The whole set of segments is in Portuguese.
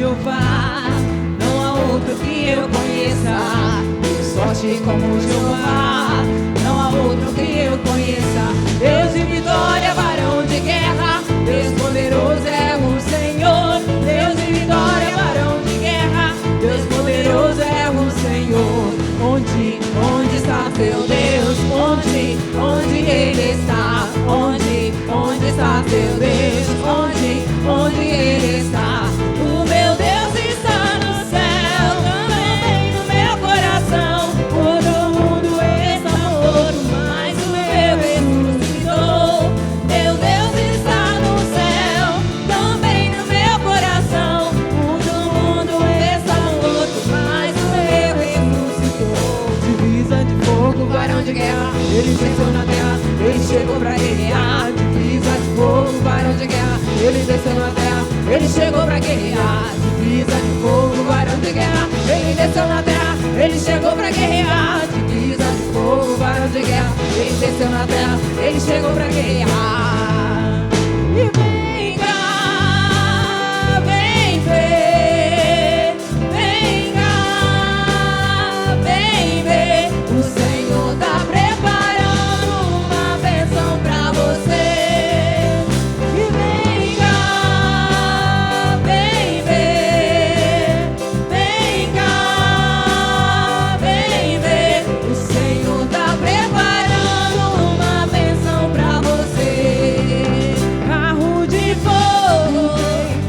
Jeová, não há outro que eu conheça. Sorte como Jeová, não há outro que eu conheça. Deus de vitória, varão de guerra, Deus poderoso é o Senhor. Deus de vitória, varão de guerra, Deus poderoso é o Senhor. Onde está teu Deus? Onde Ele está? Onde está teu Deus? Onde Ele está? O meu Deus está no céu, também no meu coração. Todo mundo está morto, mas o meu ressuscitou. Meu Deus está no céu, também no meu coração. Todo mundo está morto, mas o meu ressuscitou. Divisa de fogo, varão de guerra, Ele desceu na terra, Ele chegou pra guerrear. Divisa de fogo, varão de guerra, Ele desceu na terra, Ele chegou pra guerrear. Divisa de fogo, varão de guerra, Ele desceu na terra, Ele chegou pra guerrear. Divisa de fogo, varão de guerra, Ele desceu na terra, Ele chegou pra guerrear. E vem cá, vem ver, vem cá, vem ver. O Senhor tá preparando uma bênção pra você. E vem cá, vem ver, vem cá, vem ver. O Senhor tá preparando uma bênção pra você. Carro de fogo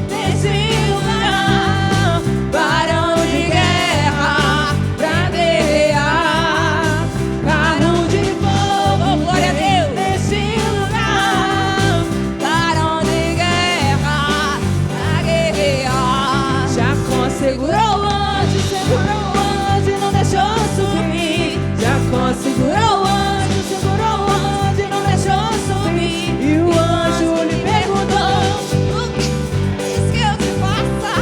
nesse lugar, varão de guerra pra guerrear. Carro de fogo, glória a Deus, nesse lugar, varão de guerra pra guerrear. Jacó segurou o anjo, não deixou subir. Jacó segurou o anjo, não deixou subir. E o anjo lhe perguntou: o que diz que eu te faça?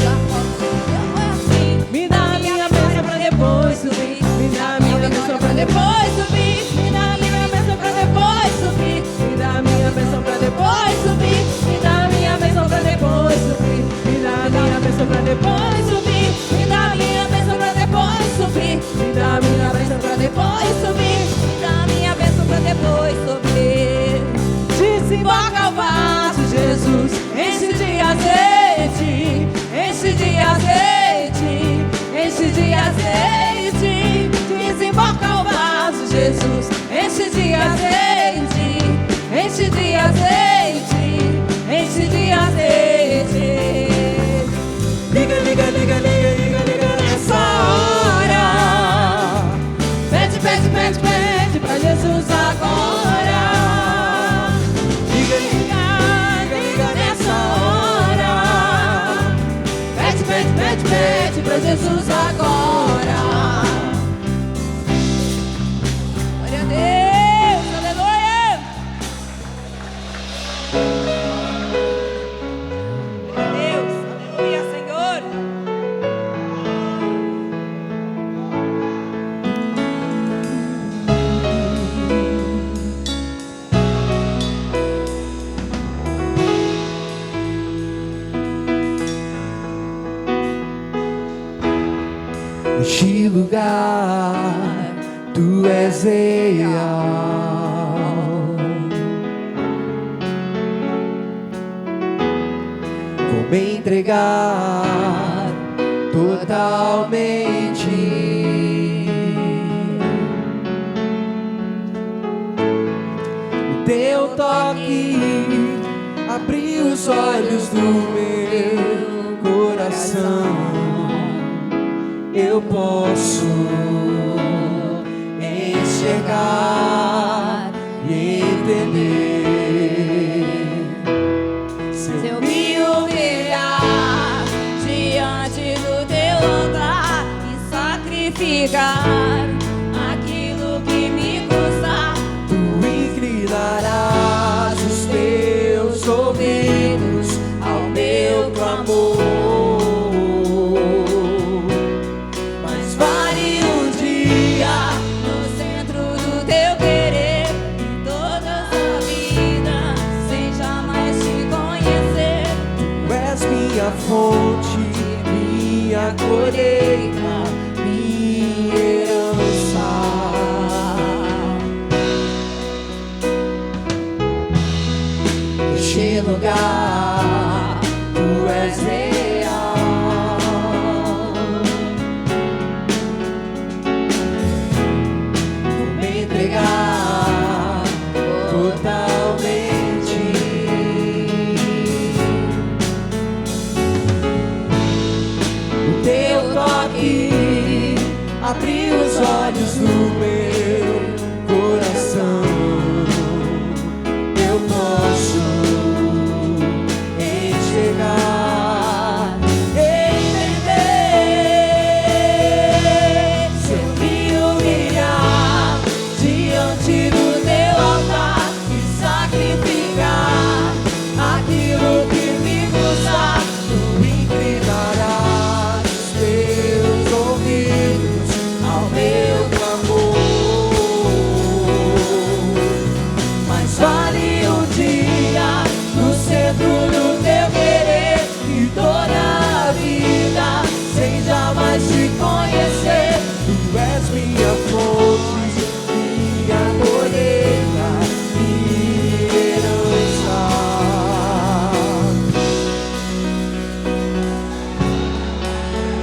Jacó respondeu assim: me dá a minha bênção pra depois subir. Me dá a minha bênção pra depois subir. Me dá a minha bênção pra depois subir. Me dá a minha bênção pra depois subir. Me dá a minha bênção pra depois subir. Me dá a minha bênção pra depois subir. Me dá a minha bênção pra depois subir. Me dá a minha bênção pra depois subir. Me dá a minha bênção pra depois subir. Desemboca o vaso, Jesus, enche de azeite, enche de azeite, enche de azeite. Desemboca o vaso, Jesus, enche de azeite, enche de azeite, enche de azeite. Liga, liga, liga, liga, liga, liga nessa hora. Pede, pede, pede, pede pra Jesus agora. Liga, liga, liga nessa hora. Pede, pede, pede, pede pra Jesus agora. Glória a Deus, aleluia. Glória a Deus, aleluia, Senhor. Neste lugar tu és real. Vou me entregar totalmente. O teu toque abriu os olhos do meu coração. Eu posso enxergar e entender. Se eu me humilhar diante do teu altar e sacrificar aquilo que me custa, Tu inclinarás os teus ouvidos ao meu clamor. mas vale um dia no centro do teu querer e toda a vida sem jamais te conhecer. Tu és minha fonte, minha colheita, minha herança. Neste lugar, tu és real. Vou me entregar totalmente. O teu toque abriu os olhos do meu coração. Eu posso enxergar, entender. Se eu me humilhar diante do teu altar e sacrificar aquilo que me custa, tu inclinarás os teus ouvidos ao meu clamor. Mas vale um dia no centro do teu querer e toda a vida sem jamais te conhecer. Tu és minha fonte, minha colheita, minha herança.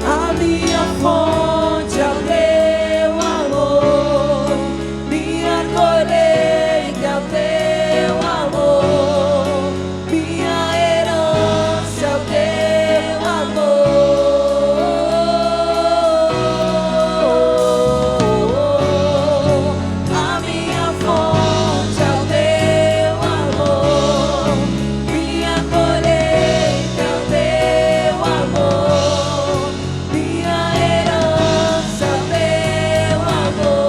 A minha fonte é o teu amor, minha colheita é o teu amor, minha herança é o teu amor. A minha fonte é o teu amor, minha colheita é o teu amor, minha herança é o teu amor.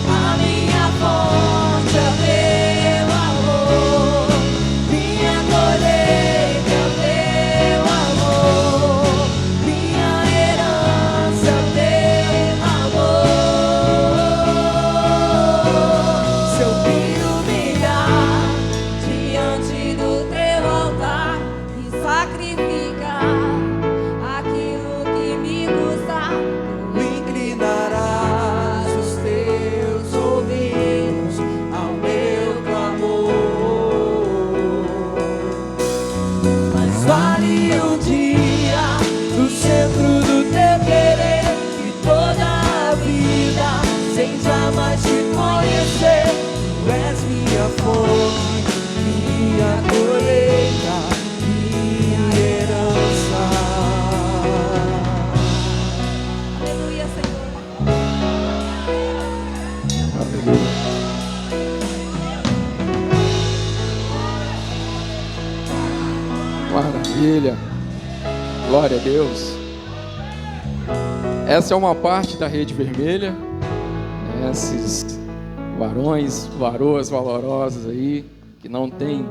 A minha fonte é o teu amor, minha colheita é o teu amor, minha herança é o teu amor. Se eu me humilhar diante do teu altar e sacrificar aquilo que me custa, tu inclinarás os teus ouvidos ao meu clamor. Mas vale um dia no centro do teu querer e toda a vida sem jamais te conhecer. Tu és minha fonte, minha colheita, minha herança. Aleluia, Senhor. Maravilha, glória a Deus. Essa é uma parte da Rede Vermelha, né? Esses varões, varoas valorosas aí, que não têm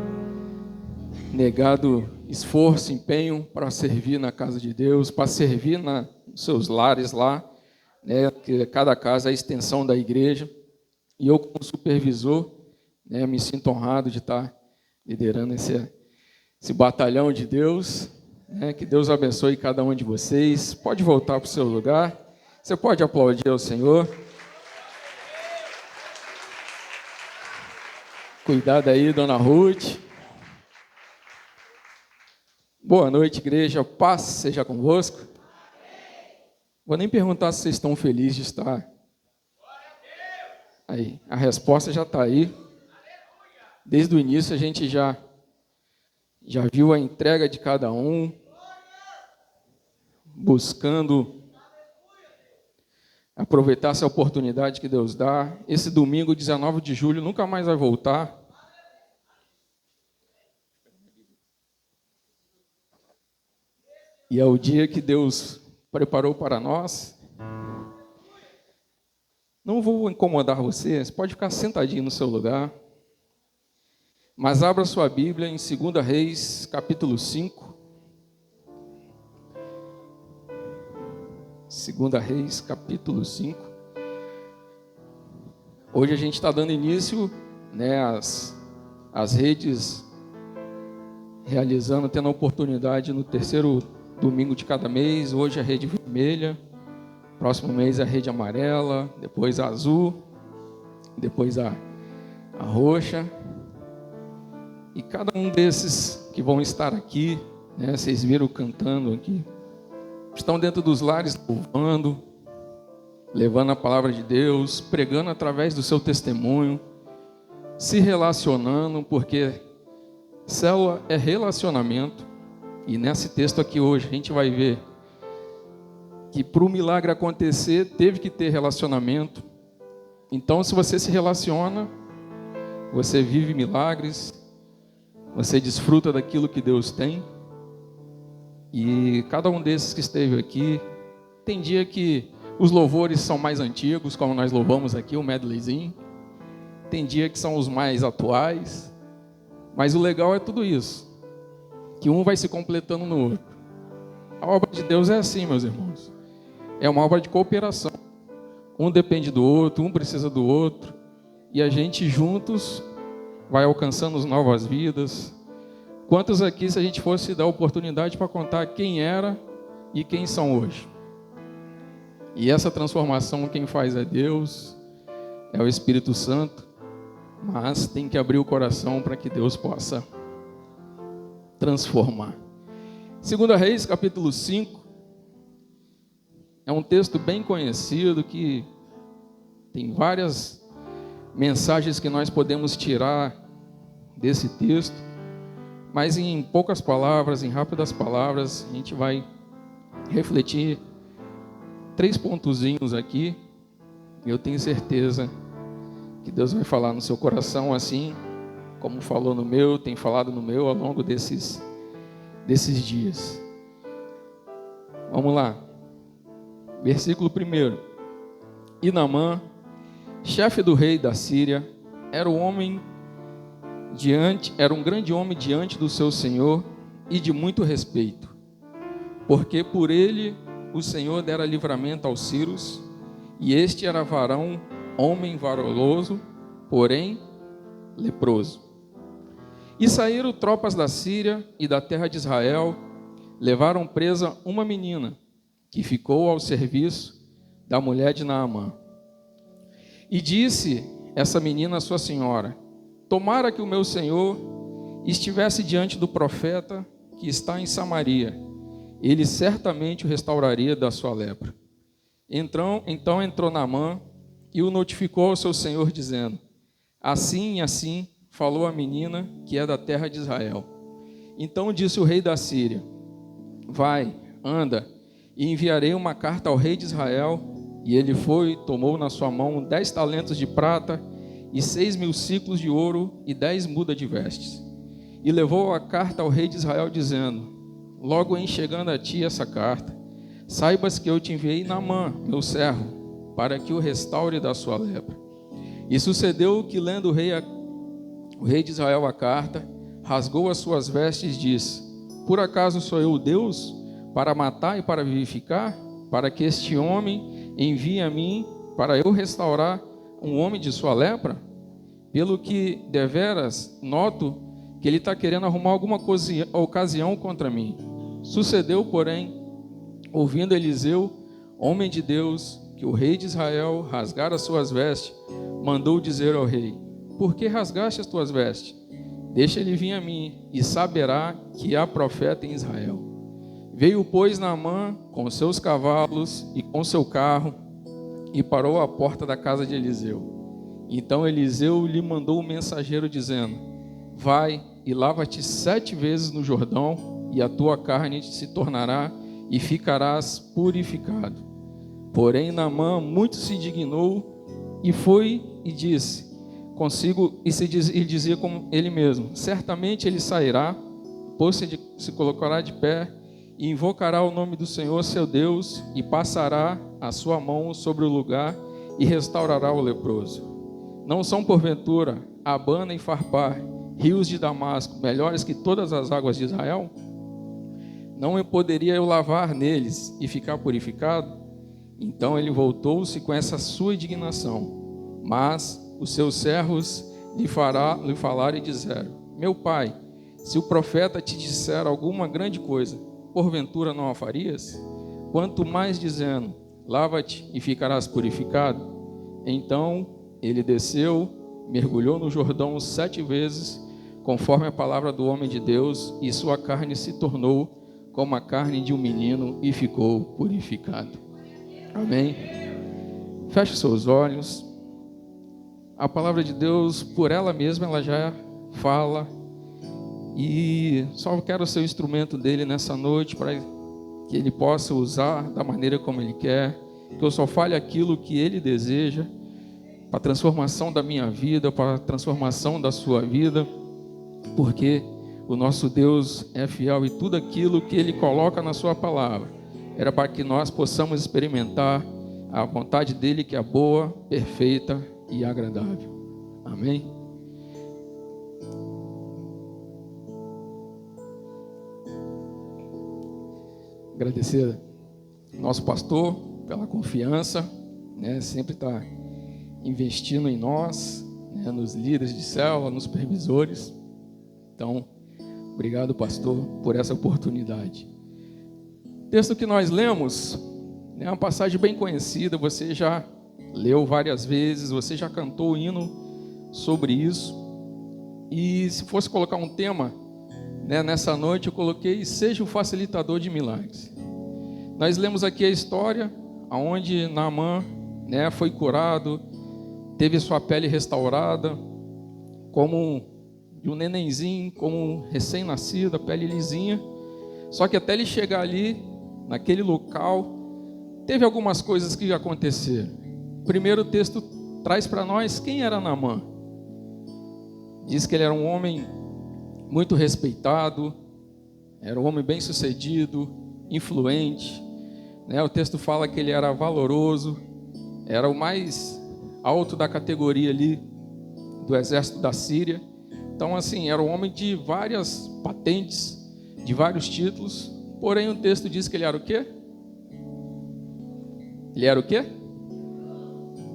negado esforço, empenho para servir na casa de Deus, para servir nos seus lares lá, né? Que cada casa é a extensão da igreja. E eu, como supervisor, né, me sinto honrado de estar liderando esse batalhão de Deus, né? Que Deus abençoe cada um de vocês. Pode voltar para o seu lugar. Você pode aplaudir ao Senhor. Cuidado aí, dona Ruth. Boa noite, igreja. Paz seja convosco. Vou nem perguntar se vocês estão felizes de estar. Aí, a resposta já está aí. Desde o início a gente já viu a entrega de cada um, buscando aproveitar essa oportunidade que Deus dá. Esse domingo, 19 de julho, nunca mais vai voltar. E é o dia que Deus preparou para nós. Não vou incomodar você, você pode ficar sentadinho no seu lugar. Mas abra sua Bíblia em 2 Reis, capítulo 5. 2 Reis, capítulo 5. Hoje a gente está dando início, né, às redes realizando, tendo a oportunidade no terceiro domingo de cada mês. Hoje a rede vermelha, próximo mês a rede amarela, depois a azul, depois a roxa. E cada um desses que vão estar aqui, né, vocês viram cantando aqui, estão dentro dos lares louvando, levando a palavra de Deus, pregando através do seu testemunho, se relacionando, porque célula é relacionamento. E nesse texto aqui hoje a gente vai ver que para o milagre acontecer teve que ter relacionamento. Então, se você se relaciona, você vive milagres, você desfruta daquilo que Deus tem. E cada um desses que esteve aqui, tem dia que os louvores são mais antigos, como nós louvamos aqui, o medleyzinho. Tem dia que são os mais atuais. Mas o legal é tudo isso, que um vai se completando no outro. A obra de Deus é assim, meus irmãos. É uma obra de cooperação. Um depende do outro, um precisa do outro. E a gente juntos vai alcançando novas vidas. Quantos aqui, se a gente fosse dar oportunidade para contar quem era e quem são hoje? E essa transformação quem faz é Deus, é o Espírito Santo. Mas tem que abrir o coração para que Deus possa transformar. 2 Reis, capítulo 5, é um texto bem conhecido que tem várias mensagens que nós podemos tirar desse texto, mas em poucas palavras, em rápidas palavras, a gente vai refletir 3 pontozinhos aqui. Eu tenho certeza que Deus vai falar no seu coração assim, como falou no meu, tem falado no meu ao longo desses dias. Vamos lá. Versículo 1. E Naamã, chefe do rei da Síria, era um grande homem diante do seu senhor e de muito respeito, porque por ele o Senhor dera livramento aos sírios, e este era varão, homem valoroso, porém leproso. E saíram tropas da Síria e da terra de Israel, levaram presa uma menina, que ficou ao serviço da mulher de Naamã. E disse essa menina à sua senhora: tomara que o meu senhor estivesse diante do profeta que está em Samaria, ele certamente o restauraria da sua lepra. Então entrou Naamã e o notificou ao seu senhor, dizendo: assim e assim falou a menina que é da terra de Israel. Então disse o rei da Síria: vai, anda, e enviarei uma carta ao rei de Israel. E ele foi, tomou na sua mão 10 talentos de prata e 6.000 ciclos de ouro e 10 mudas de vestes. E levou a carta ao rei de Israel, dizendo: logo em chegando a ti essa carta, saibas que eu te enviei Naamã, meu servo, para que o restaure da sua lepra. E sucedeu que, lendo o rei de Israel a carta, rasgou as suas vestes e disse: por acaso sou eu Deus para matar e para vivificar? Para que este homem envie a mim para eu restaurar um homem de sua lepra? Pelo que deveras noto que ele está querendo arrumar alguma ocasião contra mim. Sucedeu, porém, ouvindo Eliseu, homem de Deus, que o rei de Israel rasgara as suas vestes, mandou dizer ao rei: por que rasgaste as tuas vestes? Deixa ele vir a mim, e saberá que há profeta em Israel. Veio, pois, Naamã com seus cavalos e com seu carro, e parou à porta da casa de Eliseu. Então Eliseu lhe mandou um mensageiro, dizendo: vai e lava-te 7 vezes no Jordão, e a tua carne se tornará e ficarás purificado. Porém Naamã muito se indignou e foi e disse e dizia com ele mesmo: certamente ele sairá, pois se colocará de pé e invocará o nome do Senhor seu Deus, e passará a sua mão sobre o lugar e restaurará o leproso. Não são porventura Abana e Farpar, rios de Damasco, melhores que todas as águas de Israel? Não poderia eu lavar neles e ficar purificado? Então ele voltou-se com essa sua indignação. Mas os seus servos lhe falaram e disseram: meu pai, Se o profeta te disser alguma grande coisa, porventura não a farias? Quanto mais dizendo, lava-te e ficarás purificado. Então ele desceu, mergulhou no Jordão 7 vezes, conforme a palavra do homem de Deus, e sua carne se tornou como a carne de um menino e ficou purificado. Amém? Feche seus olhos. A palavra de Deus, por ela mesma, ela já fala. E só quero ser o instrumento dele nessa noite para que ele possa usar da maneira como ele quer. Que eu só fale aquilo que ele deseja para a transformação da minha vida, para a transformação da sua vida. Porque o nosso Deus é fiel e tudo aquilo que ele coloca na sua palavra era para que nós possamos experimentar a vontade dele, que é boa, perfeita e agradável. Amém? Agradecer ao nosso pastor pela confiança, né? Sempre está investindo em nós, né? Nos líderes de célula, nos supervisores. Então, obrigado, pastor, por essa oportunidade. O texto que nós lemos é uma passagem bem conhecida, você já leu várias vezes, você já cantou o hino sobre isso. E se fosse colocar um tema, né, nessa noite, eu coloquei: seja o facilitador de milagres. Nós lemos aqui a história onde Naamã, né, foi curado, teve sua pele restaurada, como de um nenenzinho, como um recém-nascido, a pele lisinha. Só que até ele chegar ali, naquele local, teve algumas coisas que aconteceram. Primeiro, o texto traz para nós quem era Naamã. Diz que ele era um homem muito respeitado, era um homem bem sucedido, influente, né? O texto fala que ele era valoroso, era o mais alto da categoria ali do exército da Síria. Então, assim, era um homem de várias patentes, de vários títulos. Porém, o texto diz que ele era o quê? Ele era o quê?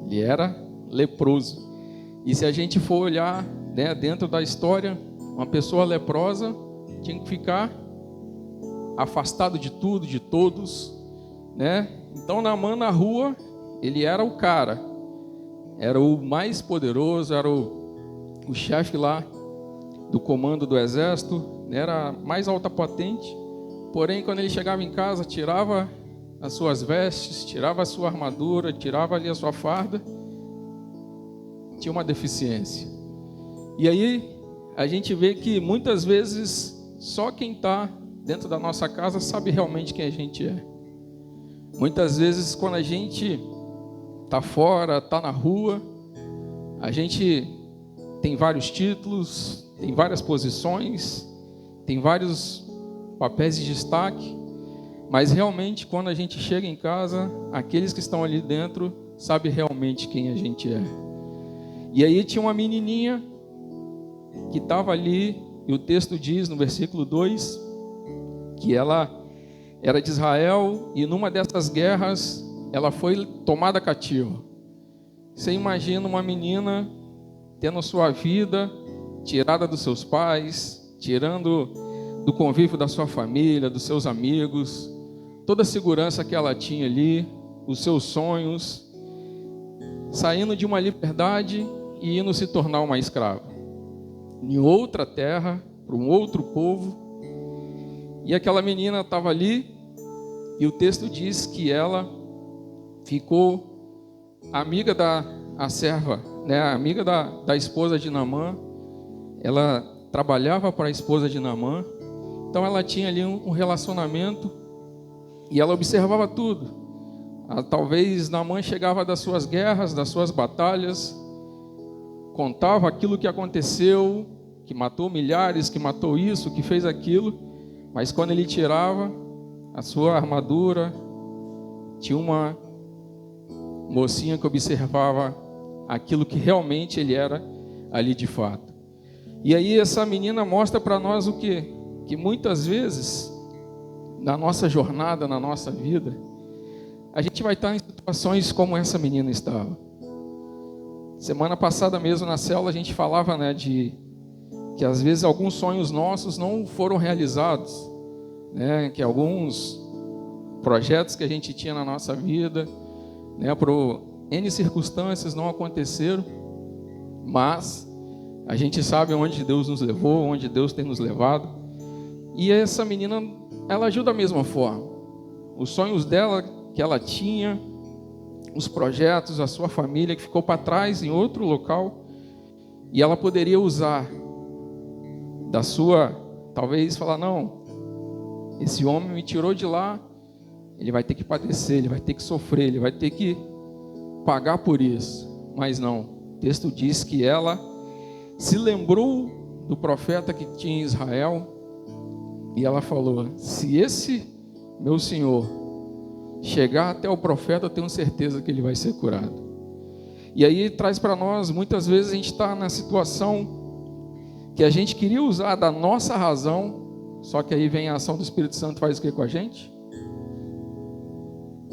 Ele era leproso. E se a gente for olhar, né, dentro da história, uma pessoa leprosa tinha que ficar afastado de tudo, de todos, né? Então, Naamã na rua, ele era o cara, era o mais poderoso, era o chefe lá do comando do exército, né? Era a mais alta patente. Porém, quando ele chegava em casa, tirava as suas vestes, tirava a sua armadura, tirava ali a sua farda, tinha uma deficiência. E aí a gente vê que muitas vezes só quem está dentro da nossa casa sabe realmente quem a gente é. Muitas vezes quando a gente está fora, está na rua, a gente tem vários títulos, tem várias posições, tem vários papéis de destaque, mas realmente quando a gente chega em casa, aqueles que estão ali dentro sabem realmente quem a gente é. E aí tinha uma menininha que estava ali, e o texto diz no versículo 2, que ela era de Israel, e numa dessas guerras, ela foi tomada cativa. Você imagina uma menina tendo sua vida tirada dos seus pais, tirando do convívio da sua família, dos seus amigos, toda a segurança que ela tinha ali, os seus sonhos, saindo de uma liberdade e indo se tornar uma escrava em outra terra, para um outro povo. E aquela menina estava ali, e o texto diz que ela ficou amiga da serva, né, amiga da esposa de Naamã. Ela trabalhava para a esposa de Naamã, então ela tinha ali um relacionamento, e ela observava tudo. Talvez Naamã chegava das suas guerras, das suas batalhas, contava aquilo que aconteceu, que matou milhares, que matou isso, que fez aquilo, mas quando ele tirava a sua armadura, tinha uma mocinha que observava aquilo que realmente ele era ali de fato. E aí essa menina mostra para nós o quê? Que muitas vezes, na nossa jornada, na nossa vida, a gente vai estar em situações como essa menina estava. Semana passada mesmo na célula a gente falava, né, que às vezes alguns sonhos nossos não foram realizados, né? Que alguns projetos que a gente tinha na nossa vida, né, por N circunstâncias não aconteceram, mas a gente sabe onde Deus nos levou, onde Deus tem nos levado. E essa menina, ela agiu da mesma forma. Os sonhos dela que ela tinha, os projetos, a sua família que ficou para trás em outro local, e ela poderia usar da sua, talvez falar, não, esse homem me tirou de lá, ele vai ter que padecer, ele vai ter que sofrer, ele vai ter que pagar por isso. Mas não, o texto diz que ela se lembrou do profeta que tinha em Israel, e ela falou, se esse meu senhor chegar até o profeta, eu tenho certeza que ele vai ser curado. E aí traz para nós, muitas vezes a gente está na situação que a gente queria usar da nossa razão, só que aí vem a ação do Espírito Santo, faz o que com a gente?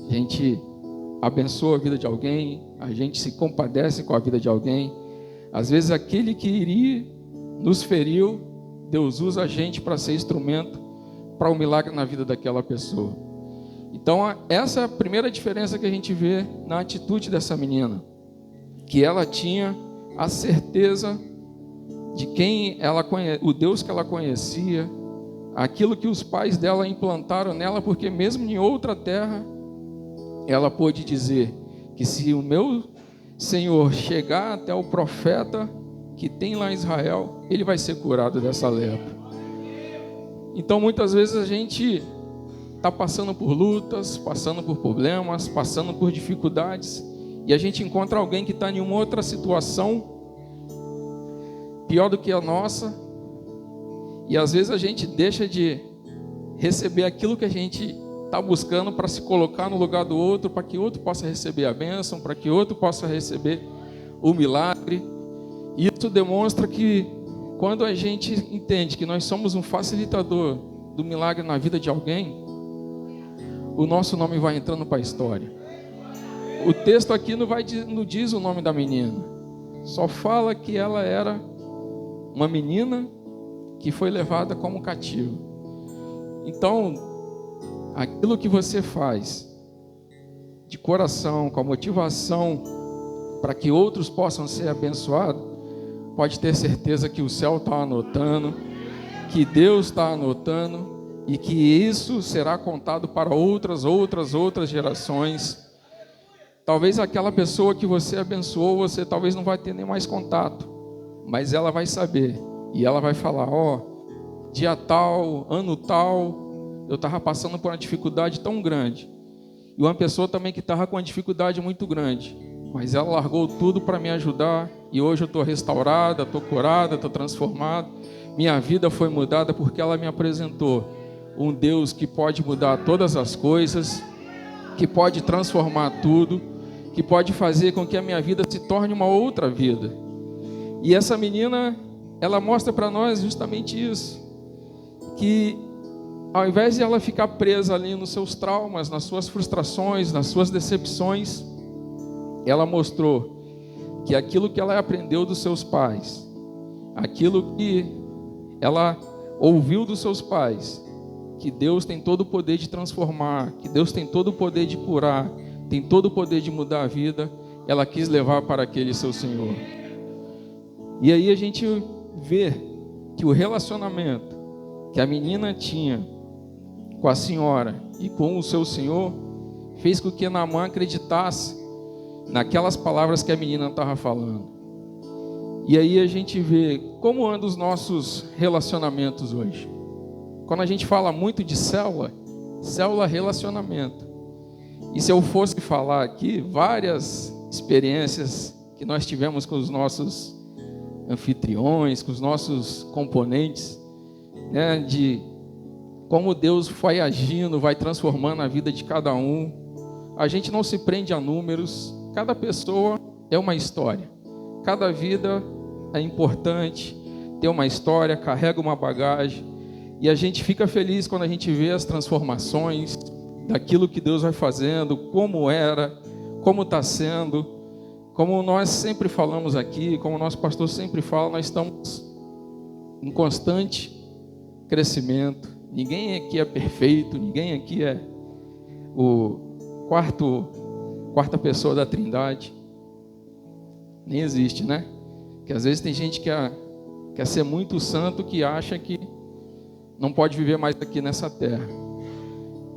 A gente abençoa a vida de alguém, a gente se compadece com a vida de alguém. Às vezes aquele que iria nos feriu, Deus usa a gente para ser instrumento para um milagre na vida daquela pessoa. Então essa é a primeira diferença que a gente vê na atitude dessa menina, que ela tinha a certeza de quem ela conhecia, o Deus que ela conhecia, aquilo que os pais dela implantaram nela, porque mesmo em outra terra, ela pôde dizer que se o meu Senhor chegar até o profeta que tem lá em Israel, ele vai ser curado dessa lepra. Então muitas vezes a gente está passando por lutas, passando por problemas, passando por dificuldades, e a gente encontra alguém que está em uma outra situação pior do que a nossa, e às vezes a gente deixa de receber aquilo que a gente está buscando para se colocar no lugar do outro, para que outro possa receber a bênção, para que outro possa receber o milagre. E isso demonstra que quando a gente entende que nós somos um facilitador do milagre na vida de alguém, o nosso nome vai entrando para a história. O texto aqui não diz o nome da menina, só fala que ela era uma menina que foi levada como cativa. Então, aquilo que você faz de coração, com a motivação para que outros possam ser abençoados, pode ter certeza que o céu está anotando, que Deus está anotando, e que isso será contado para outras gerações. Talvez aquela pessoa que você abençoou, você talvez não vai ter nem mais contato, mas ela vai saber, e ela vai falar, dia tal, ano tal, eu estava passando por uma dificuldade tão grande, e uma pessoa também que estava com uma dificuldade muito grande, mas ela largou tudo para me ajudar, e hoje eu estou restaurada, estou curada, estou transformada, minha vida foi mudada porque ela me apresentou um Deus que pode mudar todas as coisas, que pode transformar tudo, que pode fazer com que a minha vida se torne uma outra vida. E essa menina, ela mostra para nós justamente isso, que ao invés de ela ficar presa ali nos seus traumas, nas suas frustrações, nas suas decepções, ela mostrou que aquilo que ela aprendeu dos seus pais, aquilo que ela ouviu dos seus pais, que Deus tem todo o poder de transformar, que Deus tem todo o poder de curar, tem todo o poder de mudar a vida, ela quis levar para aquele seu Senhor. E aí a gente vê que o relacionamento que a menina tinha com a senhora e com o seu Senhor fez com que Naamã acreditasse naquelas palavras que a menina estava falando. E aí a gente vê como andam os nossos relacionamentos hoje. Quando a gente fala muito de célula é relacionamento. E se eu fosse falar aqui várias experiências que nós tivemos com os nossos anfitriões, com os nossos componentes, né, de como Deus vai agindo, vai transformando a vida de cada um. A gente não se prende a números, cada pessoa é uma história, cada vida é importante, tem uma história, carrega uma bagagem, e a gente fica feliz quando a gente vê as transformações daquilo que Deus vai fazendo, como era, como está sendo. Como nós sempre falamos aqui, como o nosso pastor sempre fala, nós estamos em constante crescimento. Ninguém aqui é perfeito, ninguém aqui é o quarta pessoa da Trindade. Nem existe, né? Porque às vezes tem gente que quer ser muito santo, que acha que não pode viver mais aqui nessa terra.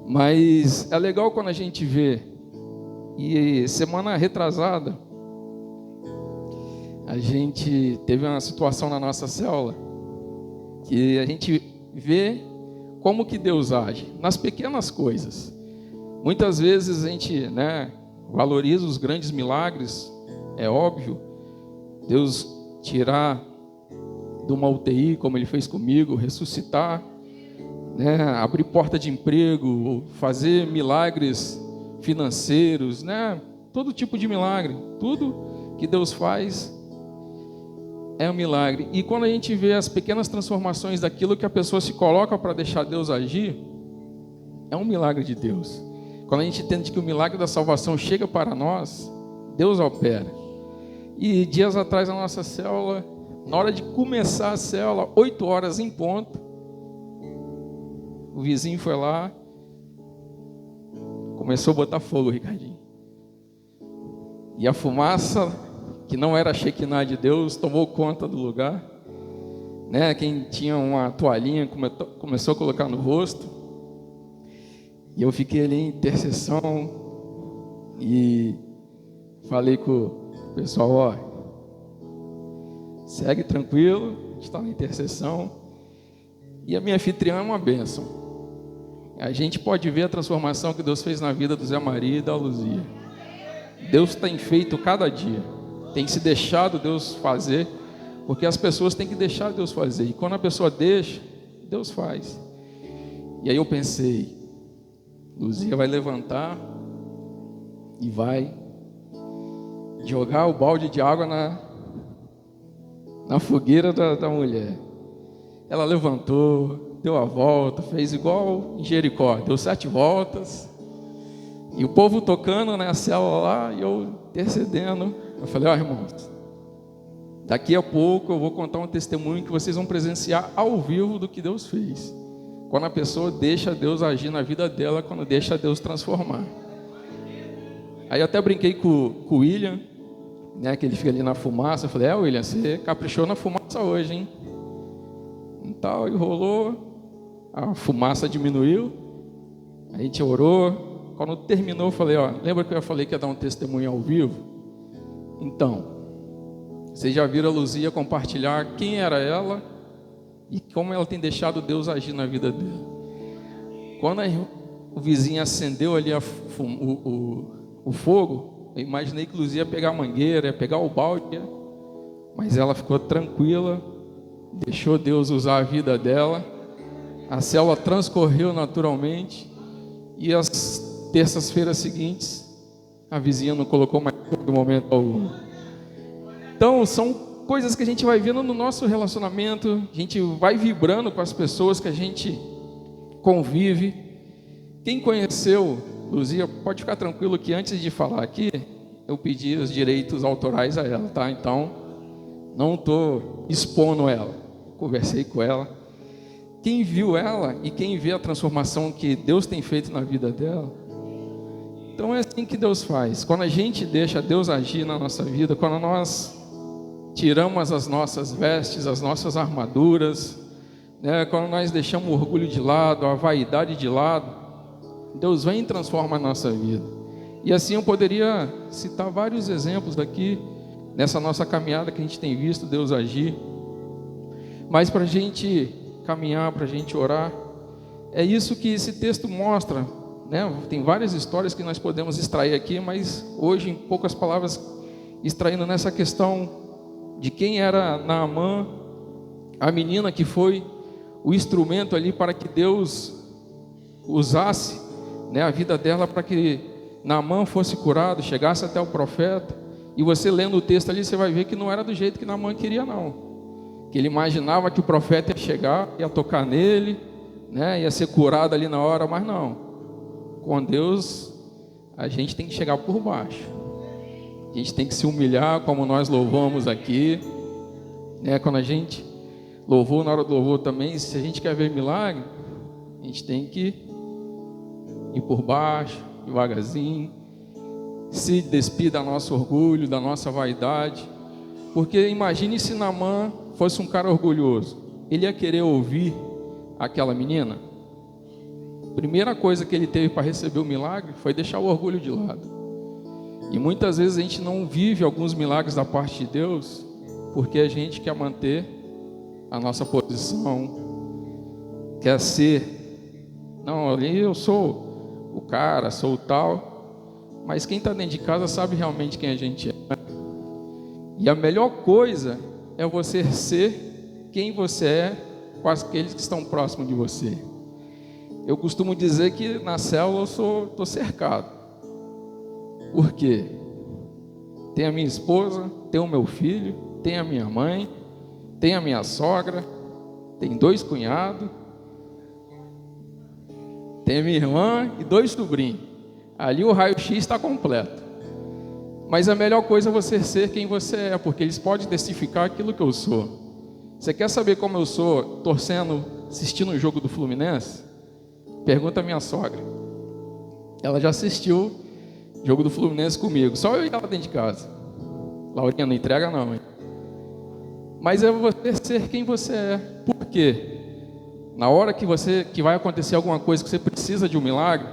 Mas é legal quando a gente vê. E semana retrasada, a gente teve uma situação na nossa célula que a gente vê como que Deus age nas pequenas coisas. Muitas vezes a gente, valoriza os grandes milagres, é óbvio. Deus tirar de uma UTI, como Ele fez comigo, ressuscitar, abrir porta de emprego, fazer milagres financeiros, todo tipo de milagre, tudo que Deus faz é um milagre. E quando a gente vê as pequenas transformações daquilo que a pessoa se coloca para deixar Deus agir, é um milagre de Deus. Quando a gente entende que o milagre da salvação chega para nós, Deus opera. E dias atrás na nossa célula, na hora de começar a célula, 8 horas em ponto, o vizinho foi lá, começou a botar fogo, Ricardinho. E a fumaça, que não era a Shekinah de Deus, tomou conta do lugar. Quem tinha uma toalhinha começou a colocar no rosto. E eu fiquei ali em intercessão e falei com o pessoal, segue tranquilo, a gente está na intercessão. E a minha anfitriã é uma bênção. A gente pode ver a transformação que Deus fez na vida do Zé Maria e da Luzia. Deus tem feito cada dia, tem se deixado Deus fazer, porque as pessoas têm que deixar Deus fazer. E quando a pessoa deixa, Deus faz. E aí eu pensei, Luzia vai levantar e vai jogar o balde de água na fogueira da mulher. Ela levantou, deu a volta, fez igual em Jericó, deu 7 voltas, e o povo tocando na célula lá, e eu intercedendo. Eu falei, irmãos, daqui a pouco eu vou contar um testemunho que vocês vão presenciar ao vivo do que Deus fez. Quando a pessoa deixa Deus agir na vida dela, quando deixa Deus transformar. Aí eu até brinquei com o William, que ele fica ali na fumaça. Eu falei, William, você caprichou na fumaça hoje, hein? E rolou, a fumaça diminuiu, a gente orou. Quando terminou, eu falei, lembra que eu falei que ia dar um testemunho ao vivo? Então, vocês já viram a Luzia compartilhar quem era ela e como ela tem deixado Deus agir na vida dela. Quando o vizinho acendeu ali o fogo, eu imaginei que Luzia ia pegar a mangueira, ia pegar o balde, mas ela ficou tranquila, deixou Deus usar a vida dela. A célula transcorreu naturalmente, e as terças-feiras seguintes, a vizinha não colocou mais fogo no momento algum. Então, são coisas que a gente vai vendo no nosso relacionamento, a gente vai vibrando com as pessoas que a gente convive. Quem conheceu Luzia, pode ficar tranquilo que antes de falar aqui, eu pedi os direitos autorais a ela, tá? Então, não estou expondo ela, conversei com ela. Quem viu ela e quem vê a transformação que Deus tem feito na vida dela, então é assim que Deus faz. Quando a gente deixa Deus agir na nossa vida, quando nós tiramos as nossas vestes, as nossas armaduras, quando nós deixamos o orgulho de lado, a vaidade de lado, Deus vem e transforma a nossa vida. E assim eu poderia citar vários exemplos aqui, nessa nossa caminhada que a gente tem visto Deus agir. Mas para a gente caminhar, para a gente orar, é isso que esse texto mostra, Tem várias histórias que nós podemos extrair aqui, mas hoje, em poucas palavras, extraindo nessa questão de quem era Naamã, a menina que foi o instrumento ali para que Deus usasse, a vida dela para que Naamã fosse curado, chegasse até o profeta. E você lendo o texto ali, você vai ver que não era do jeito que Naamã queria, não. Que ele imaginava que o profeta ia chegar, ia tocar nele, ia ser curado ali na hora, mas não. Com Deus, a gente tem que chegar por baixo. A gente tem que se humilhar, como nós louvamos aqui, quando a gente Louvor, na hora do louvor também, se a gente quer ver milagre, a gente tem que ir por baixo, devagarzinho, se despir do nosso orgulho, da nossa vaidade. Porque imagine se Naamã fosse um cara orgulhoso. Ele ia querer ouvir aquela menina? Primeira coisa que ele teve para receber o milagre foi deixar o orgulho de lado. E muitas vezes a gente não vive alguns milagres da parte de Deus porque a gente quer manter a nossa posição, quer ser, não, ali eu sou o cara, sou o tal, mas quem está dentro de casa sabe realmente quem a gente é. E a melhor coisa é você ser quem você é com aqueles que estão próximos de você. Eu costumo dizer que na célula eu estou cercado. Por quê? Tem a minha esposa, tem o meu filho, tem a minha mãe, tem a minha sogra, tem 2 cunhados, tem a minha irmã e 2 sobrinhos. Ali o raio-x está completo. Mas a melhor coisa é você ser quem você é, porque eles podem testificar aquilo que eu sou. Você quer saber como eu sou torcendo, assistindo o jogo do Fluminense? Pergunta a minha sogra. Ela já assistiu o jogo do Fluminense comigo, só eu e ela dentro de casa. Laurinha, não entrega não, hein? Mas é você ser quem você é. Por quê? Na hora que vai acontecer alguma coisa que você precisa de um milagre,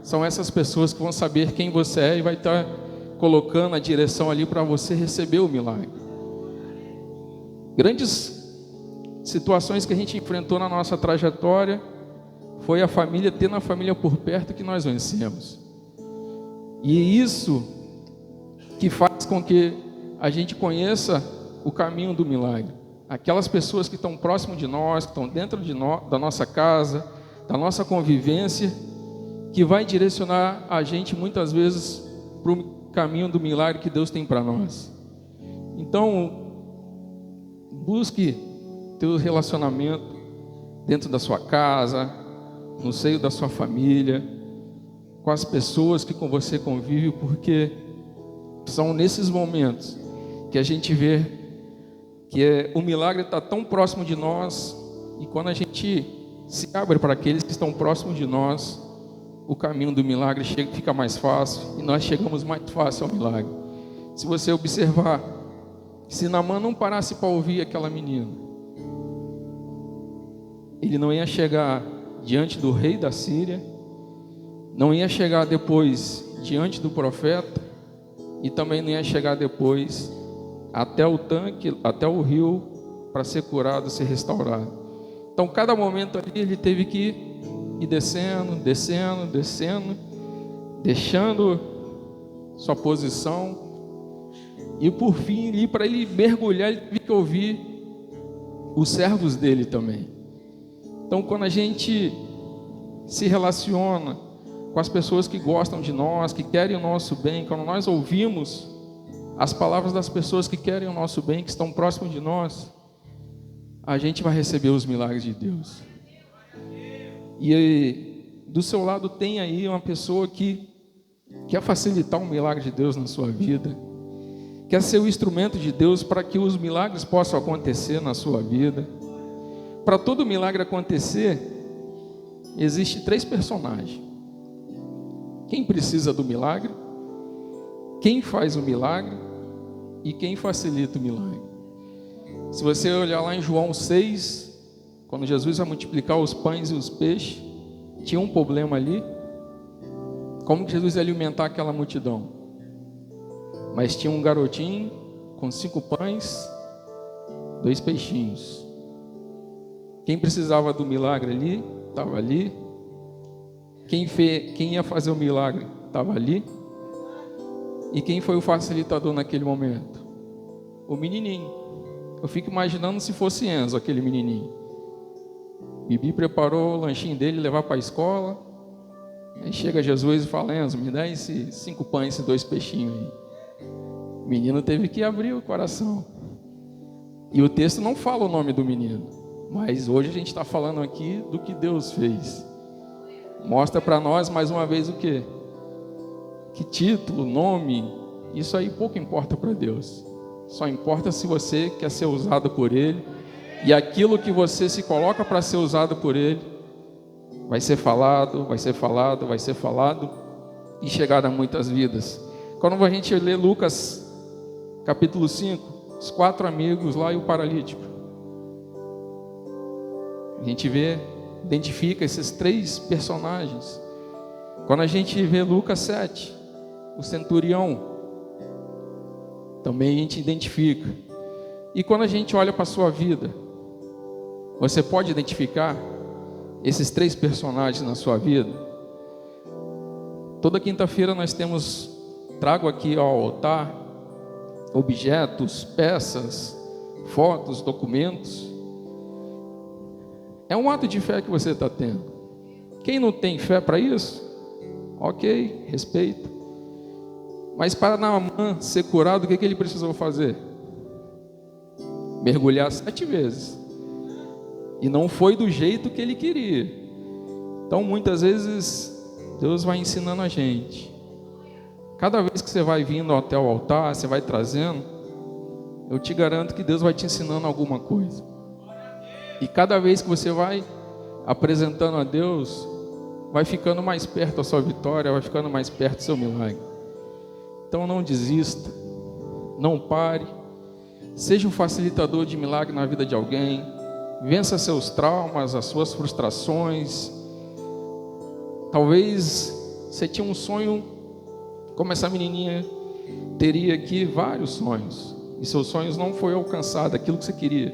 são essas pessoas que vão saber quem você é e vai estar colocando a direção ali para você receber o milagre. Grandes situações que a gente enfrentou na nossa trajetória foi a família, tendo a família por perto, que nós vencemos. E isso que faz com que a gente conheça o caminho do milagre. Aquelas pessoas que estão próximo de nós, que estão dentro da nossa casa, da nossa convivência, que vai direcionar a gente muitas vezes para o caminho do milagre que Deus tem para nós. Então, busque teu relacionamento dentro da sua casa, no seio da sua família, com as pessoas que com você convive, porque são nesses momentos que a gente vê que o milagre está tão próximo de nós, e quando a gente se abre para aqueles que estão próximos de nós, o caminho do milagre fica mais fácil, e nós chegamos mais fácil ao milagre. Se você observar, se Naamã não parasse para ouvir aquela menina, ele não ia chegar diante do rei da Síria, não ia chegar depois diante do profeta, e também não ia chegar depois até o tanque, até o rio, para ser curado, ser restaurado. Então, cada momento ali ele teve que ir descendo, deixando sua posição, e por fim, ali, para ele mergulhar, ele teve que ouvir os servos dele também. Então, quando a gente se relaciona com as pessoas que gostam de nós, que querem o nosso bem, quando nós ouvimos as palavras das pessoas que querem o nosso bem, que estão próximos de nós, a gente vai receber os milagres de Deus. E do seu lado tem aí uma pessoa que quer facilitar um milagre de Deus na sua vida, quer ser o instrumento de Deus para que os milagres possam acontecer na sua vida. Para todo milagre acontecer, existe 3 personagens: quem precisa do milagre, quem faz o milagre e quem facilita o milagre. Se você olhar lá em João 6, quando Jesus vai multiplicar os pães e os peixes, tinha um problema ali. Como que Jesus ia alimentar aquela multidão? Mas tinha um garotinho com 5 pães, 2 peixinhos. Quem precisava do milagre ali, estava ali. Quem ia fazer o milagre, estava ali. E quem foi o facilitador naquele momento? O menininho. Eu fico imaginando se fosse Enzo, aquele menininho. Bibi preparou o lanchinho dele, levar para a escola. Aí chega Jesus e fala: Enzo, me dá esses 5 pães, esses 2 peixinhos aí. O menino teve que abrir o coração. E o texto não fala o nome do menino, mas hoje a gente está falando aqui do que Deus fez. Mostra para nós mais uma vez o quê? Que título, nome, isso aí pouco importa para Deus. Só importa se você quer ser usado por Ele E aquilo que você se coloca para ser usado por Ele, vai ser falado, vai ser falado, vai ser falado, e chegar a muitas vidas. Quando a gente lê Lucas, capítulo 5, os 4 amigos lá e o paralítico, a gente identifica esses 3 personagens. Quando a gente vê Lucas 7, o centurião, também a gente identifica. E quando a gente olha para a sua vida, você pode identificar esses 3 personagens na sua vida? Toda quinta-feira nós trago aqui ao altar objetos, peças, fotos, documentos. É um ato de fé que você está tendo. Quem não tem fé para isso, ok, respeito. Mas para Naamã ser curado, o que ele precisou fazer? Mergulhar 7 vezes. E não foi do jeito que ele queria. Então muitas vezes Deus vai ensinando a gente. Cada vez que você vai vindo até o altar, você vai trazendo, eu te garanto que Deus vai te ensinando alguma coisa. E cada vez que você vai apresentando a Deus, vai ficando mais perto a sua vitória, vai ficando mais perto do seu milagre. Então não desista, não pare, seja um facilitador de milagre na vida de alguém, vença seus traumas, as suas frustrações. Talvez você tinha um sonho, como essa menininha teria aqui vários sonhos, e seus sonhos não foi alcançado, aquilo que você queria.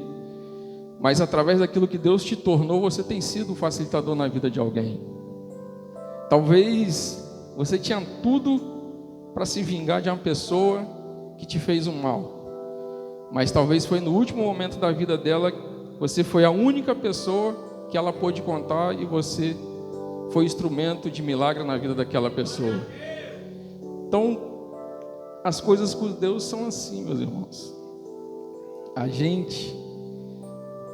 Mas através daquilo que Deus te tornou, você tem sido um facilitador na vida de alguém. Talvez você tinha tudo para se vingar de uma pessoa que te fez um mal, mas talvez foi no último momento da vida dela, você foi a única pessoa que ela pôde contar, e você foi instrumento de milagre na vida daquela pessoa. Então, as coisas com Deus são assim, meus irmãos. A gente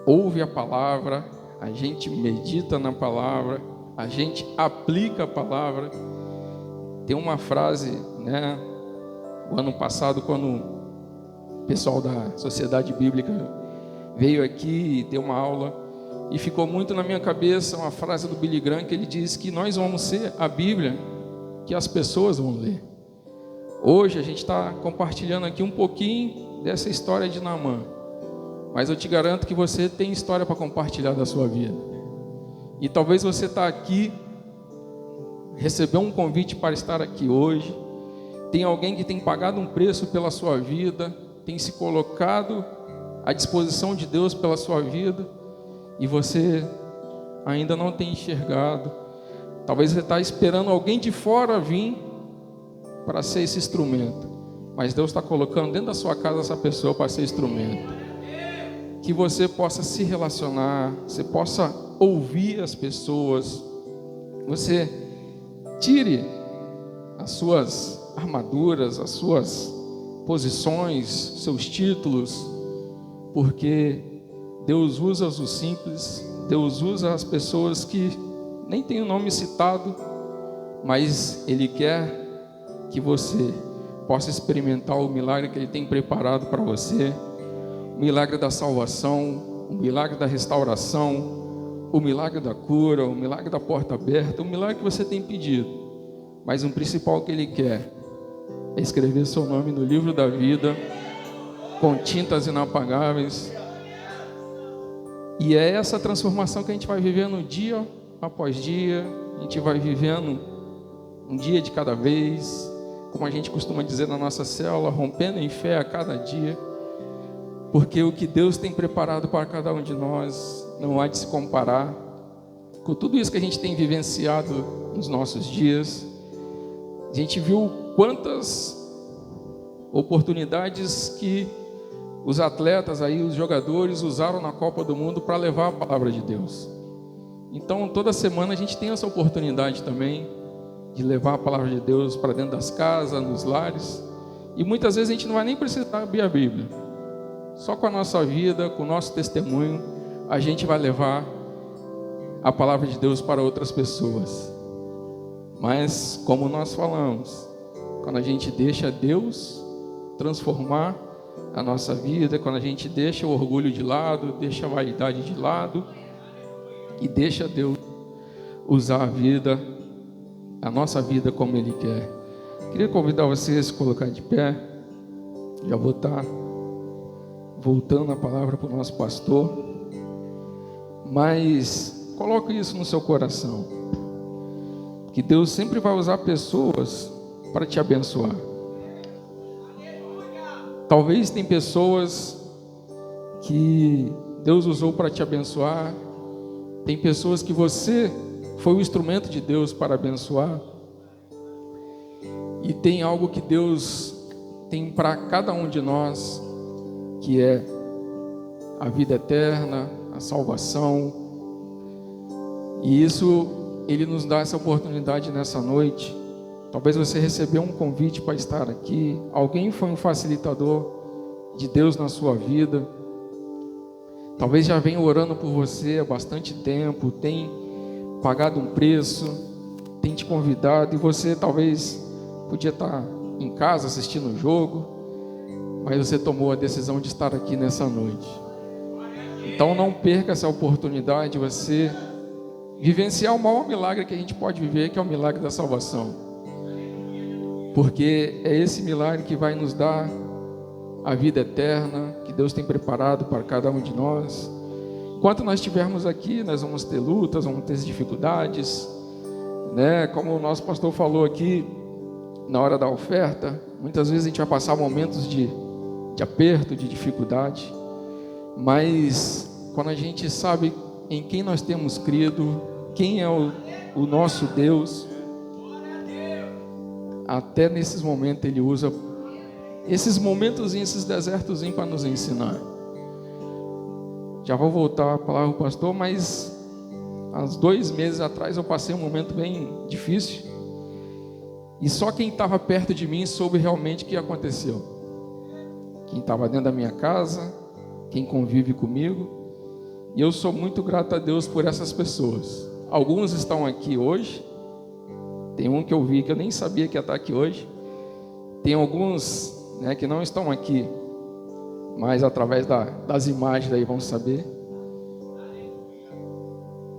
ouve a palavra, a gente medita na palavra, a gente aplica a palavra. Tem uma frase, né? O ano passado, quando o pessoal da Sociedade Bíblica veio aqui e deu uma aula, e ficou muito na minha cabeça uma frase do Billy Graham, que ele diz que nós vamos ser a Bíblia que as pessoas vão ler. Hoje a gente está compartilhando aqui um pouquinho dessa história de Naamã, mas eu te garanto que você tem história para compartilhar da sua vida. E talvez você está aqui, recebeu um convite para estar aqui hoje, tem alguém que tem pagado um preço pela sua vida, tem se colocado à disposição de Deus pela sua vida, e você ainda não tem enxergado. Talvez você está esperando alguém de fora vir para ser esse instrumento, mas Deus está colocando dentro da sua casa essa pessoa para ser instrumento. Que você possa se relacionar, você possa ouvir as pessoas, você tire as suas armaduras, as suas posições, seus títulos, porque Deus usa os simples, Deus usa as pessoas que nem tem o nome citado, mas Ele quer que você possa experimentar o milagre que Ele tem preparado para você, o milagre da salvação, o milagre da restauração, o milagre da cura, o milagre da porta aberta, o milagre que você tem pedido. Mas o principal que Ele quer é escrever seu nome no livro da vida, com tintas inapagáveis. E é essa transformação que a gente vai vivendo dia após dia, a gente vai vivendo um dia de cada vez, como a gente costuma dizer na nossa célula, rompendo em fé a cada dia, porque o que Deus tem preparado para cada um de nós não há de se comparar com tudo isso que a gente tem vivenciado nos nossos dias. A gente viu quantas oportunidades que os atletas aí, os jogadores usaram na Copa do Mundo para levar a palavra de Deus. Então toda semana a gente tem essa oportunidade também de levar a palavra de Deus para dentro das casas, nos lares, e muitas vezes a gente não vai nem precisar abrir a Bíblia. Só com a nossa vida, com o nosso testemunho, a gente vai levar a palavra de Deus para outras pessoas. Mas, como nós falamos, quando a gente deixa Deus transformar a nossa vida, quando a gente deixa o orgulho de lado, deixa a vaidade de lado e deixa Deus usar a nossa vida como Ele quer. Queria convidar você a se colocar de pé. Já vou estar voltando a palavra para o nosso pastor, mas coloque isso no seu coração, que Deus sempre vai usar pessoas para te abençoar. Talvez tem pessoas que Deus usou para te abençoar, tem pessoas que você foi o instrumento de Deus para abençoar, e tem algo que Deus tem para cada um de nós, que é a vida eterna, a salvação, e isso Ele nos dá essa oportunidade nessa noite. Talvez você recebeu um convite para estar aqui, alguém foi um facilitador de Deus na sua vida, talvez já venha orando por você há bastante tempo, tem pagado um preço, tem te convidado, e você talvez podia estar em casa assistindo o jogo, mas você tomou a decisão de estar aqui nessa noite. Então não perca essa oportunidade de você vivenciar o maior milagre que a gente pode viver, que é o milagre da salvação. Porque é esse milagre que vai nos dar a vida eterna, que Deus tem preparado para cada um de nós. Enquanto nós estivermos aqui, nós vamos ter lutas, vamos ter dificuldades, né? Como o nosso pastor falou aqui, na hora da oferta, muitas vezes a gente vai passar momentos de aperto, de dificuldade, mas quando a gente sabe em quem nós temos crido, quem é o nosso Deus, até nesses momentos Ele usa esses momentos, esses desertos para nos ensinar. Já vou voltar a palavra para o pastor, mas há 2 meses atrás eu passei um momento bem difícil, e só quem estava perto de mim soube realmente o que aconteceu. Quem estava dentro da minha casa, quem convive comigo, e eu sou muito grato a Deus por essas pessoas. Alguns estão aqui hoje, tem um que eu vi que eu nem sabia que ia estar aqui hoje, tem alguns, né, que não estão aqui, mas através das imagens aí vão saber,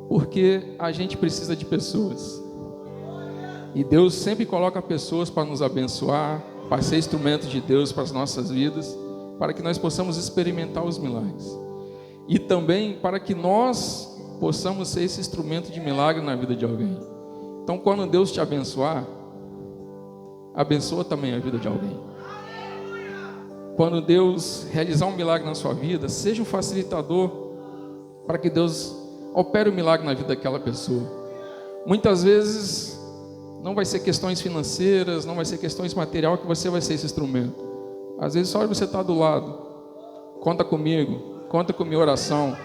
porque a gente precisa de pessoas, e Deus sempre coloca pessoas para nos abençoar, para ser instrumento de Deus para as nossas vidas, para que nós possamos experimentar os milagres, e também para que nós possamos ser esse instrumento de milagre na vida de alguém. Então, quando Deus te abençoar, abençoa também a vida de alguém. Quando Deus realizar um milagre na sua vida, seja um facilitador para que Deus opere o milagre na vida daquela pessoa. Muitas vezes não vai ser questões financeiras, não vai ser questões materiais que você vai ser esse instrumento. Às vezes só você está do lado, conta comigo, conta com minha oração.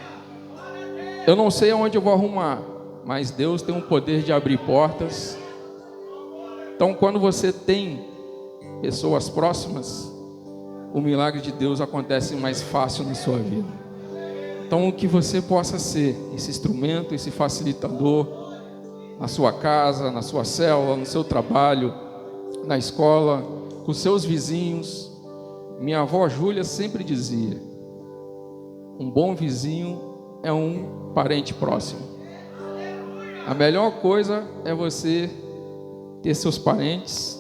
Eu não sei aonde eu vou arrumar, mas Deus tem um poder de abrir portas. Então, quando você tem pessoas próximas, o milagre de Deus acontece mais fácil na sua vida. Então, que você possa ser esse instrumento, esse facilitador na sua casa, na sua célula, no seu trabalho, na escola, com seus vizinhos. Minha avó Júlia sempre dizia: um bom vizinho é um parente próximo. A melhor coisa é você ter seus parentes,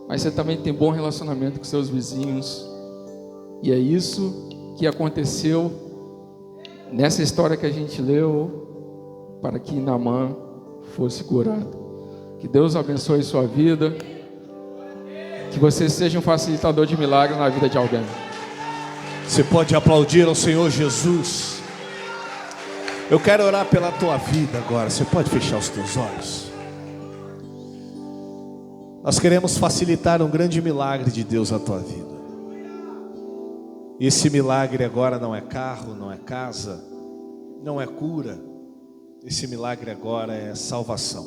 mas você também tem bom relacionamento com seus vizinhos. E é isso que aconteceu nessa história que a gente leu, para que Naamã fosse curado. Que Deus abençoe sua vida, que você seja um facilitador de milagre na vida de alguém. Você pode aplaudir ao Senhor Jesus. Eu quero orar pela tua vida agora. Você pode fechar os teus olhos. Nós queremos facilitar um grande milagre de Deus na tua vida. Esse milagre agora não é carro, não é casa, não é cura. Esse milagre agora é salvação.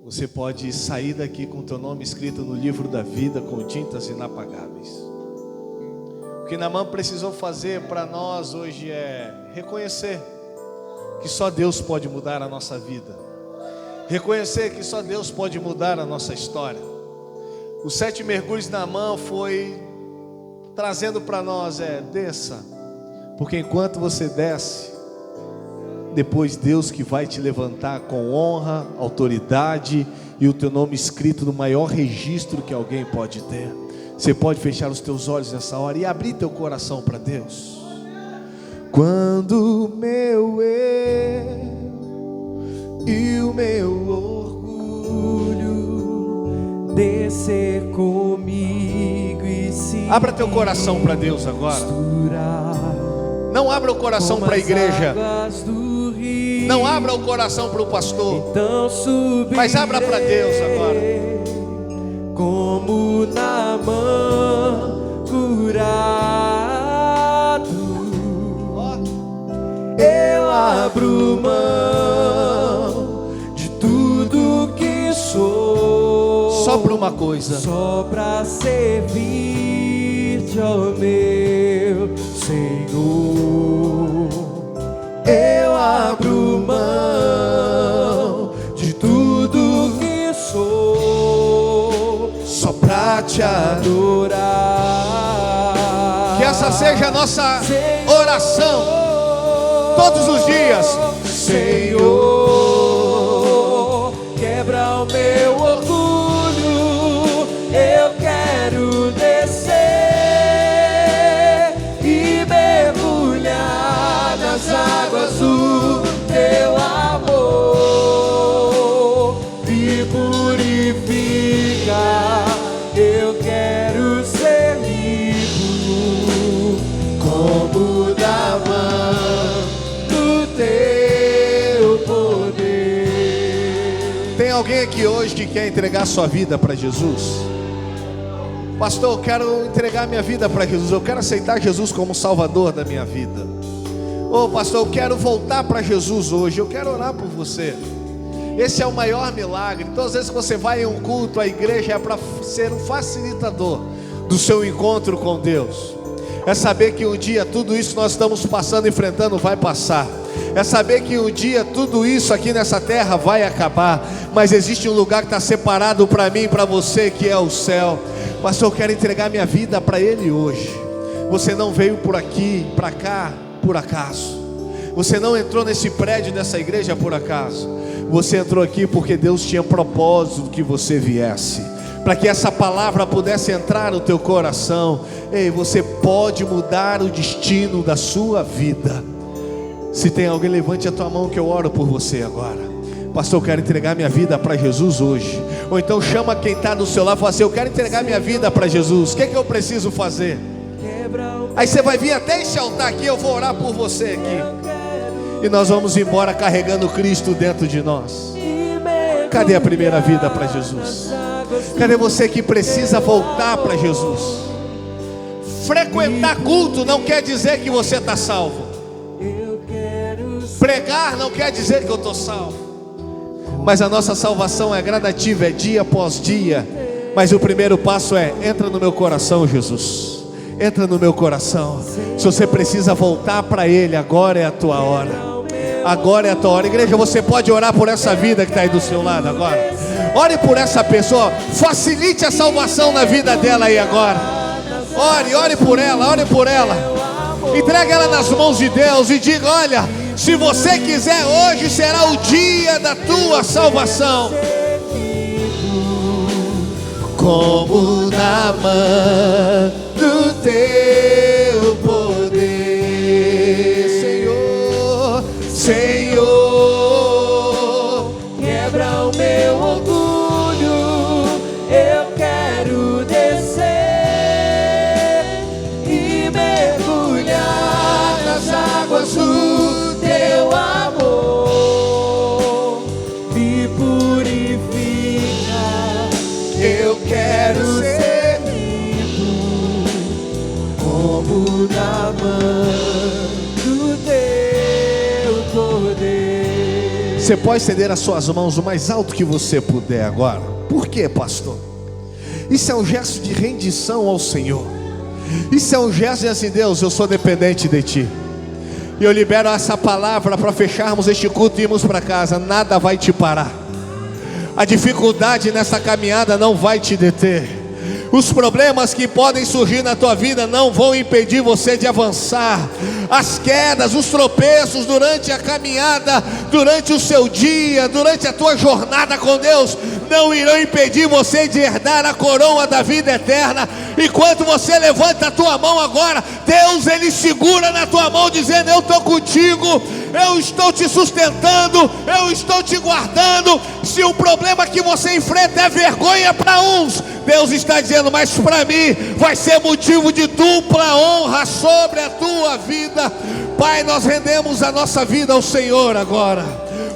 Você pode sair daqui com o teu nome escrito no livro da vida com tintas inapagáveis. O que Naamã precisou fazer para nós hoje é reconhecer que só Deus pode mudar a nossa vida. Reconhecer que só Deus pode mudar a nossa história. Os 7 mergulhos de Naamã foi trazendo para nós, desça, porque enquanto você desce, depois Deus que vai te levantar com honra, autoridade e o teu nome escrito no maior registro que alguém pode ter. Você pode fechar os teus olhos nessa hora e abrir teu coração para Deus. Quando o meu eu e o meu orgulho descer comigo e se abra teu coração para Deus agora. Não abra o coração para a igreja. Não abra o coração para o pastor. Então mas abra para Deus agora. Como Naamã curado, eu abro mão de tudo que sou, só para uma coisa, só para servir-te, ó meu Senhor. Eu abro mão de tudo que sou, só pra te adorar. Que essa seja a nossa oração todos os dias. Senhor, quebra o meu orgulho, eu quero descer e mergulhar nas águas do teu amor, me purifica, eu quero ser limpo como Naamã do teu poder. Tem alguém aqui hoje que quer entregar sua vida para Jesus? Pastor, eu quero entregar minha vida para Jesus, eu quero aceitar Jesus como Salvador da minha vida. Ô pastor, eu quero voltar para Jesus hoje, eu quero orar por você. Esse é o maior milagre. Todas as vezes que você vai em um culto, a igreja é para ser um facilitador do seu encontro com Deus. É saber que um dia tudo isso que nós estamos passando, enfrentando, vai passar. É saber que um dia tudo isso aqui nessa terra vai acabar, mas existe um lugar que está separado para mim e para você, que é o céu. Pastor, eu quero entregar minha vida para Ele hoje. Você não veio por aqui, para cá, por acaso. Você não entrou nesse prédio, nessa igreja por acaso. Você entrou aqui porque Deus tinha propósito que você viesse, para que essa palavra pudesse entrar no teu coração. Ei, você pode mudar o destino da sua vida. Se tem alguém, levante a tua mão que eu oro por você agora. Pastor, eu quero entregar minha vida para Jesus hoje. Ou então chama quem está do seu lado e fala assim: eu quero entregar minha vida para Jesus, o que é que eu preciso fazer? Aí você vai vir até esse altar aqui, eu vou orar por você aqui. E nós vamos embora carregando Cristo dentro de nós. Cadê a primeira vida para Jesus? Cadê você que precisa voltar para Jesus? Frequentar culto não quer dizer que você está salvo. Pregar não quer dizer que eu estou salvo. Mas a nossa salvação é gradativa, é dia após dia. Mas o primeiro passo é: entra no meu coração, Jesus. Entra no meu coração. Se você precisa voltar para Ele, agora é a tua hora. Agora é a tua hora. Igreja, você pode orar por essa vida que está aí do seu lado agora. Ore por essa pessoa. Facilite a salvação na vida dela aí agora. Ore por ela, ore por ela. Entregue ela nas mãos de Deus e diga: olha, se você quiser, hoje será o dia da tua salvação. Como Naamã do teu poder, Senhor, Senhor, quebra o meu orgulho, eu quero descer e mergulhar nas águas do teu amor, me purifica, eu quero ser limpo como Naamã do teu poder. Você pode estender as suas mãos o mais alto que você puder agora. Por quê, pastor? Isso é um gesto de rendição ao Senhor. Isso é um gesto de assim: Deus, eu sou dependente de Ti. E eu libero essa palavra para fecharmos este culto e irmos para casa. Nada vai te parar. A dificuldade nessa caminhada não vai te deter. Os problemas que podem surgir na tua vida não vão impedir você de avançar. As quedas, os tropeços durante a caminhada, durante o seu dia, durante a tua jornada com Deus, não irão impedir você de herdar a coroa da vida eterna. Enquanto você levanta a tua mão agora, Deus, Ele segura na tua mão dizendo: eu estou contigo, eu estou te sustentando, eu estou te guardando. Se o problema que você enfrenta é vergonha para uns, Deus está dizendo: mas para mim vai ser motivo de dupla honra sobre a tua vida. Pai, nós rendemos a nossa vida ao Senhor agora.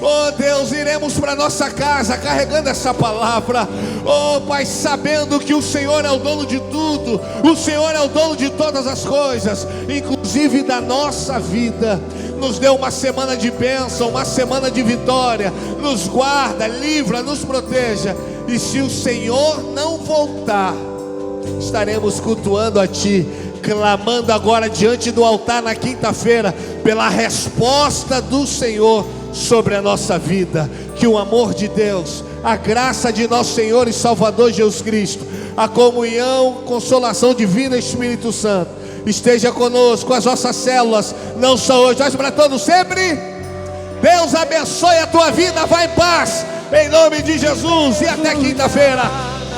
Oh Deus, iremos para nossa casa carregando essa palavra. Oh Pai, sabendo que o Senhor é o dono de tudo, o Senhor é o dono de todas as coisas, inclusive da nossa vida. Nos dê uma semana de bênção, uma semana de vitória. Nos guarda, livra, nos proteja. E se o Senhor não voltar, estaremos cultuando a Ti, clamando agora diante do altar na quinta-feira pela resposta do Senhor sobre a nossa vida. Que o amor de Deus, a graça de nosso Senhor e Salvador Jesus Cristo, a comunhão, consolação divina, Espírito Santo, esteja conosco, as nossas células, não só hoje, mas para todos sempre. Deus abençoe a tua vida, vai em paz, em nome de Jesus, e até quinta-feira.